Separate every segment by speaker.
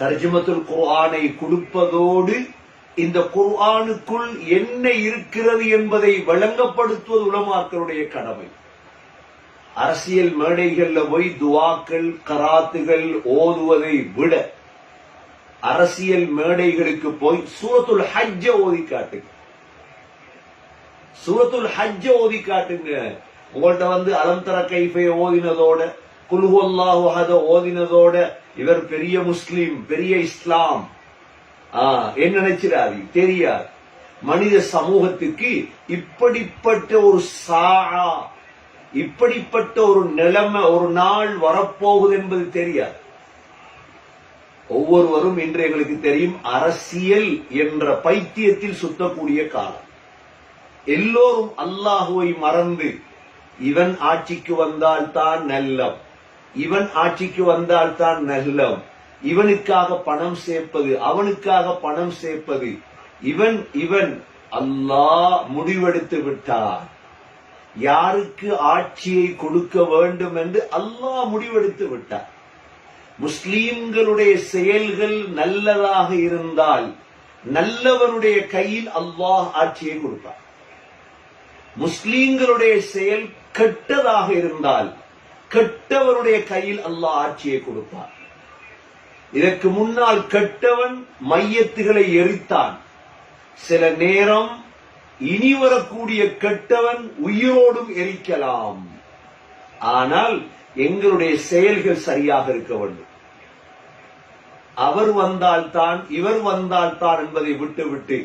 Speaker 1: தர்ஜுமத்துல் குர்ஆனை கொடுப்பதோடு இந்த குர்ஆனுக்குள் என்ன இருக்கிறது என்பதை விளங்கப்படுத்துவது உலமாக்களுடைய கடமை. அரசியல் மேடைகள்ல போய் துவாக்கள் கராத்துகள் ஓதுவதை விட அரசியல் மேடைகளுக்கு போய் சூரத்துல் ஹஜ்ஜ ஓதி காட்டுங்க. சூரத்துல் ஹஜ்ஜ ஓதி காட்டுங்க. உங்கள்கிட்ட அலம் தர கைஃபை ஓதினதோட குல் ஹுவல்லாஹு அஹத் ஓதினதோட இவர் பெரிய முஸ்லிம் பெரிய இஸ்லாம் என்ன நினைச்சிடாது தெரியாது. மனித சமூகத்துக்கு இப்படிப்பட்ட ஒரு சாஆ இப்படிப்பட்ட ஒரு நிலைமை ஒரு நாள் வரப்போகுது என்பது தெரியாது. ஒவ்வொருவரும் இன்று எங்களுக்கு தெரியும் அரசியல் என்ற பைத்தியத்தில் சுத்தக்கூடிய காலம். எல்லோரும் அல்லாஹுவை மறந்து இவன் ஆட்சிக்கு வந்தால் தான் நல்லம், இவன் ஆட்சிக்கு வந்தால் தான் நல்லம், இவனுக்காக பணம் சேர்ப்பது அவனுக்காக பணம் சேர்ப்பது இவன் இவன் அல்லாஹ் முடிவெடுத்து விட்டார். யாருக்கு ஆட்சியை கொடுக்க வேண்டும் என்று அல்லாஹ் முடிவெடுத்து விட்டார். முஸ்லீம்களுடைய செயல்கள் நல்லதாக இருந்தால் நல்லவனுடைய கையில் அல்லாஹ் ஆட்சியை கொடுப்பார். முஸ்லீம்களுடைய செயல் கெட்டதாக இருந்தால் கெட்டவனுடைய கையில் அல்லாஹ் ஆட்சியை கொடுப்பார். இதற்கு முன்னால் கெட்டவன் மையத்துகளை எரித்தான். சில நேரம் இனி வரக்கூடிய கெட்டவன் உயிரோடும் எரிக்கலாம். ஆனால் எங்களுடைய செயல்கள் சரியாக இருக்க வேண்டும். அவர் வந்தால்தான் இவர் வந்தால்தான் என்பதை விட்டுவிட்டு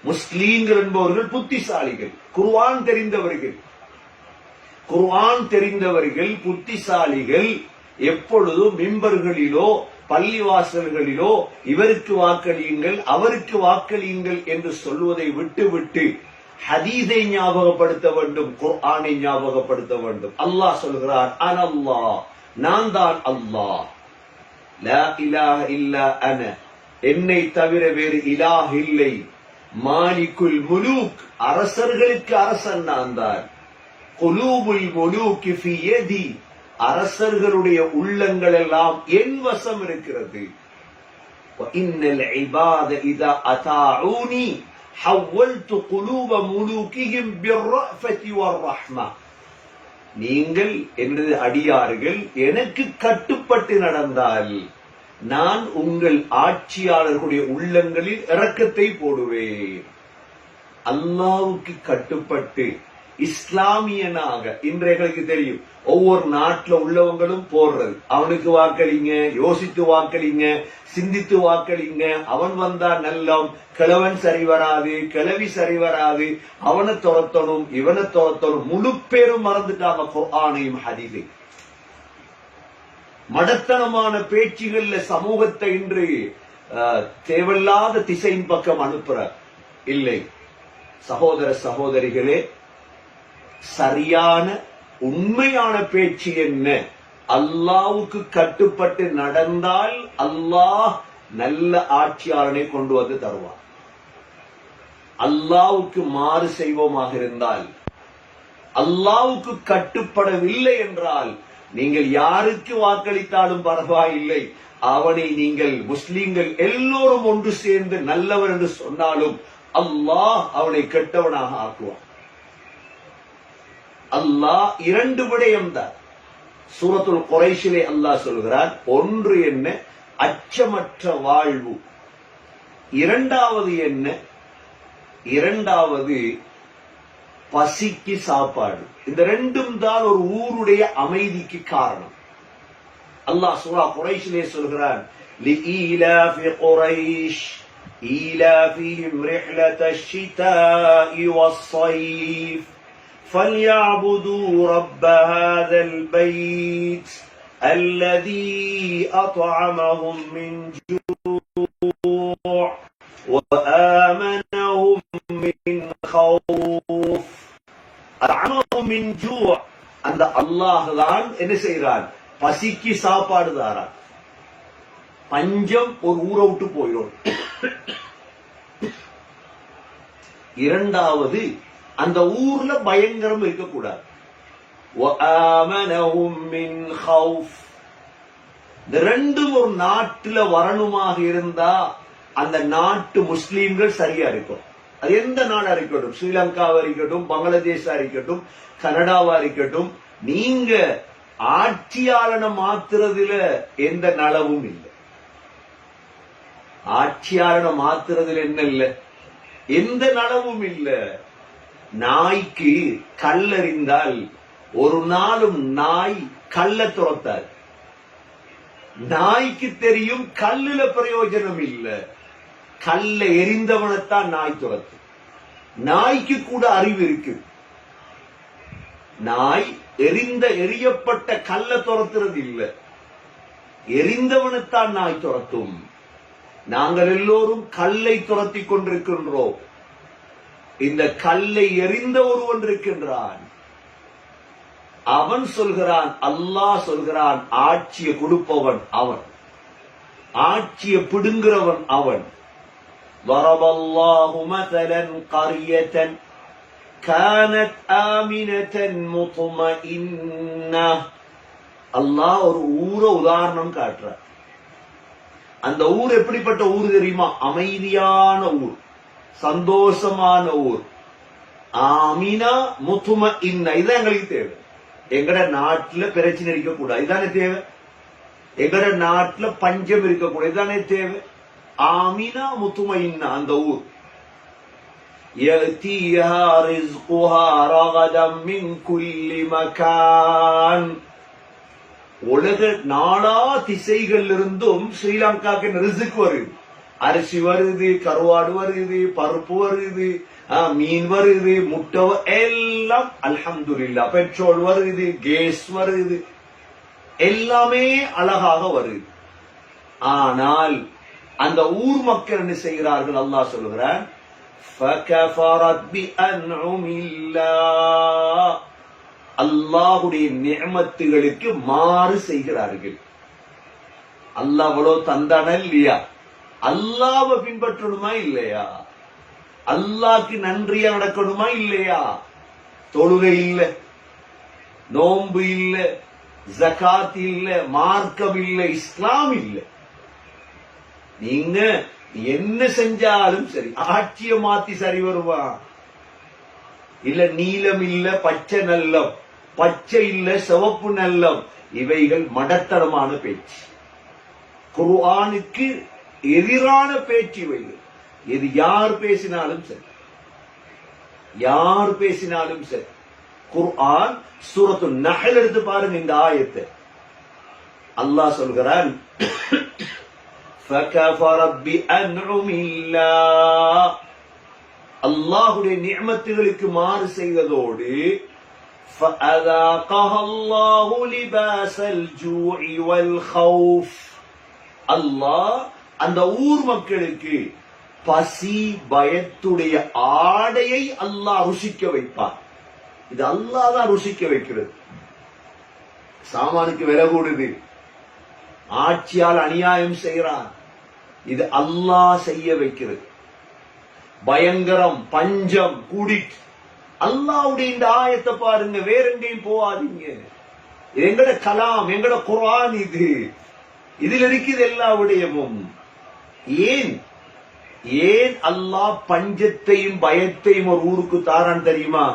Speaker 1: முஸ்லீம்கள் என்பவர்கள் புத்திசாலிகள், குர்ஆன் தெரிந்தவர்கள் புத்திசாலிகள் எப்பொழுதும் மிம்பர்களிலோ பள்ளிவாசல்களிலோ இவருக்கு வாக்களியுங்கள் அவருக்கு வாக்களியுங்கள் என்று சொல்வதை விட்டுவிட்டு ஹதீஸை ஞாபகப்படுத்த வேண்டும், குர்ஆனை ஞாபகப்படுத்த வேண்டும். அல்லாஹ் சொல்கிறான், அனல்லாஹ், நான் தான் அல்லாஹ், லா இலாஹ இல்லா அன, என்னை தவிர வேறு இலாஹ் இல்லை, மாலிகுல் முலூக், அரசர்களுக்கு அரசன் நான் தான், குலூபுல் முலூக் ஃபி யதி, அரசர்களுடைய உள்ளங்கள் எல்லாம் என் வசம் இருக்கிறது. வ இன்னல் இபாத இதா அதாஊனி ஹவ்வல்து குலூப முலூகிஹிம் பிர்ரஃபதி வர்ரஹ்மா, நீங்கள் எனது அடியார்கள் எனக்கு கட்டுப்பட்டு நடந்தால் நான் உங்கள் ஆட்சியாளர்களுடைய உள்ளங்களில் இரக்கத்தை போடுவேன். அல்லாஹ்வுக்கு கட்டுப்பட்டு இஸ்லாமியனாக இன்றைக்கு தெரியும் ஒவ்வொரு நாட்டில் உள்ளவங்களும் போடுறது, அவனுக்கு வாக்களிங்க, யோசித்து வாக்களிங்க, சிந்தித்து வாக்களிங்க, அவன் வந்தா நல்லம், கிழவன் சரி வராது, கிழவி சரி வராது, அவனை துரத்தணும் இவனை துரத்தணும், முழு பேரும் மறந்துட்டாங்க குர்ஆனையும் ஹதீஸையும். மடத்தனமான பேச்சுகள்ல சமூகத்தை இன்று தேவையில்லாத திசையின் பக்கம் அனுப்புற இல்லை. சகோதர சகோதரிகளே, சரியான உண்மையான பேச்சு என்ன? அல்லாஹ்வுக்கு கட்டுப்பட்டு நடந்தால் அல்லாஹ் நல்ல ஆட்சியாளனை கொண்டு வந்து தருவார். அல்லாஹ்வுக்கு மாறு செய்வோமாக இருந்தால், அல்லாஹ்வுக்கு கட்டுப்படவில்லை என்றால் நீங்கள் யாருக்கு வாக்களித்தாலும் பரவாயில்லை, அவனை நீங்கள் முஸ்லிம்கள் எல்லோரும் ஒன்று சேர்ந்து நல்லவர் என்று சொன்னாலும் அல்லாஹ் அவனை கெட்டவனாக ஆக்குவார். அல்லாஹ் இரண்டு விடயம்தான் சூரத்துல் குரைஷிலே அல்லாஹ் சொல்கிறார். ஒன்று என்ன? அச்சமற்ற வாழ்வு. இரண்டாவது என்ன? இரண்டாவது பசிக்கு சாப்பாடு. இந்த ரெண்டும் தான் ஒரு ஊருடைய அமைதிக்கு காரணம். அல்லாஹ் சூரா குரைஷிலே சொல்கிறான், லிஈலாஃபி குரைஷ் ஈலாஃபிஹிம் ரிஹ்லத்தஷ் ஷிதாஇ வஸ்ஸைஃப் فليعبدوا رب هذا البيت الذي أطعمهم من جوع وآمنهم من خوف. أطعمهم من جوع, அந்த அல்லாஹ் தான் என்ன செய்கிறான்? பசிக்கு சாப்பாடு தாரான். பஞ்சம் ஒரு ஊரை விட்டு போயிடும். இரண்டாவது, அந்த ஊர்ல பயங்கரம் இருக்கக்கூடாது. இந்த ரெண்டும் ஒரு நாட்டுல வரணுமாக இருந்தா அந்த நாட்டு முஸ்லீம்கள் சரியா இருக்கும். அது எந்த நாடா இருக்கட்டும், ஸ்ரீலங்காவா இருக்கட்டும், பங்களாதேஷா இருக்கட்டும், கனடாவா இருக்கட்டும், நீங்க ஆட்சியாளனை மாத்துறதுல எந்த நலவும் இல்லை. ஆட்சியாளனை மாத்துறதுல என்ன இல்ல, எந்த நலவும் இல்ல. நாய்க்கு கல்லறிந்தால் ஒரு நாளும் நாய் கல்ல துரத்தாது. நாய்க்கு தெரியும் கல்லுல பிரயோஜனம் இல்ல, கல்ல எரிந்தவனைத்தான் நாய் துரத்து. நாய்க்கு கூட அறிவு இருக்கு. நாய் எரியப்பட்ட கல்ல துரத்துறது இல்ல, எரிந்தவனைத்தான் நாய் துரத்தும். நாங்கள் எல்லோரும் கல்லை துரத்தி கொண்டிருக்கின்றோம். இந்த கல்லை எரிந்த ஒருவன் இருக்கின்றான். அவன் சொல்கிறான், அல்லாஹ் சொல்கிறான், ஆட்சியை கொடுப்பவன் அவன், ஆட்சியை பிடுங்குறவன் அவன். ضرب الله مثلا قرية كانت آمنة مطمئنة. அல்லாஹ் ஒரு ஊரை உதாரணம் காட்டுறார். அந்த ஊர் எப்படிப்பட்ட ஊர் தெரியுமா? அமைதியான ஊர், சந்தோஷமான ஊர். ஆமினா முத்துமஇன்னா. இதுதான் எங்களுக்கு தேவை. எங்கட நாட்டுல பிரச்சனை இருக்கக்கூடாது, இதானே தேவை. எங்கட நாட்டுல பஞ்சம் இருக்கக்கூடாது, இதானே தேவை. ஆமினா முத்துமஇன்னா அந்த ஊர். يأتيها رزقها رغدا من كل مكان. உலக நாளா திசைகள் இருந்தும் ஸ்ரீலங்காக்கு ரிஸ்க் வருது. அரிசி வருது, கருவாடு வருது, பருப்பு வருது, மீன் வருது, முட்டை எல்லாம் அல்ஹம்துலில்லாஹ். பெட்ரோல் வருது, கேஸ் வருது, எல்லாமே அழகாக வருது. ஆனால் அந்த ஊர் மக்கள் என்ன செய்கிறார்கள்? அல்லாஹ் சொல்கிறான், فَكَفَرَتْ بِأَنْعُمِ اللَّهِ. அல்லாஹ்வுடைய நிஅமத்துகளுக்கு மாறு செய்கிறார்கள். அல்லாஹ் அவ்வளவு தந்தானா இல்லையா? அல்லாஹ்வை பின்பற்றணுமா இல்லையா? அல்லாஹ்க்கு நன்றியா நடக்கணுமா இல்லையா? தொழுகை இல்ல, நோன்பு இல்ல, ஜகாத் இல்ல, மார்க்கம் இல்ல, இஸ்லாம் இல்ல. நீங்க என்ன செஞ்சாலும் சரி, ஆட்சியை மாத்தி சரி வருவா? இல்ல நீலம் இல்ல பச்சை நல்லம், பச்சை இல்ல சிவப்பு நல்லம். இவைகள் மடத்தனமான பேச்சு, குர்ஆனுக்கு எதிரான பேச்சு இவைகள். இது யார் பேசினாலும் சரி, யார் பேசினாலும் சரி. குர்ஆன் சூரத்து நஹல் எடுத்து பாருங்க. இந்த ஆயத்தை அல்லாஹ் சொல்கிறான், فَكَفَرَتْ بِأَنْعُمِ اللَّهِ. அல்லாஹ்வுடைய நிஅமத்துகளுக்கு மாறு செய்ததோடு فَأَذَاقَهَا اللَّهُ لِبَاسَ الْجُوعِ وَالْخَوْفِ. அல்லாஹ் அந்த ஊர் மக்களுக்கு பசி பயத்துடைய ஆடையை அல்லாஹ் ருசிக்க வைப்பார். இது அல்லாஹ் தான் ருசிக்க வைக்கிறது. சாமானுக்கு விலை கூடுது, ஆட்சியால் அநியாயம் செய்யறான், இது அல்லாஹ் செய்ய வைக்கிறது. பயங்கரம் பஞ்சம் கூடிட்டு. அல்லாஹ்வுடைய இந்த ஆயத்தை பாருங்க, வேற எங்கேயும் போகாதீங்க. எங்கட கலாம், எங்கட குர்ஆன் இது, இதில் இருக்குது எல்லா விடயமும். ஏன் ஏன் அல்லாஹ் பஞ்சத்தையும் பயத்தையும் ஒரு ஊருக்கு தாரான் தெரியுமா?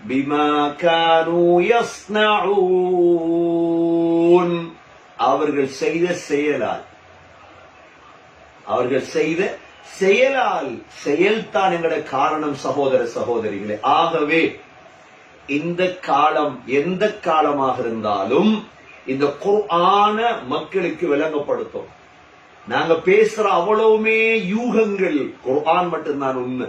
Speaker 1: பிமா கானூ யஸ்னஊன். அவர்கள் செய்த செயலால், அவர்கள் செய்த செயலால். செயல்தான் எங்கட காரணம் சகோதர சகோதரிகளே. ஆகவே இந்த காலம் எந்த காலமாக இருந்தாலும் இந்த குர்ஆன மக்களுக்கு விளங்கப்படுத்தும். நாங்க பேசுற அவ்வளவுமே யூகங்கள், குர்ஆன் மட்டும்தான் உண்மை.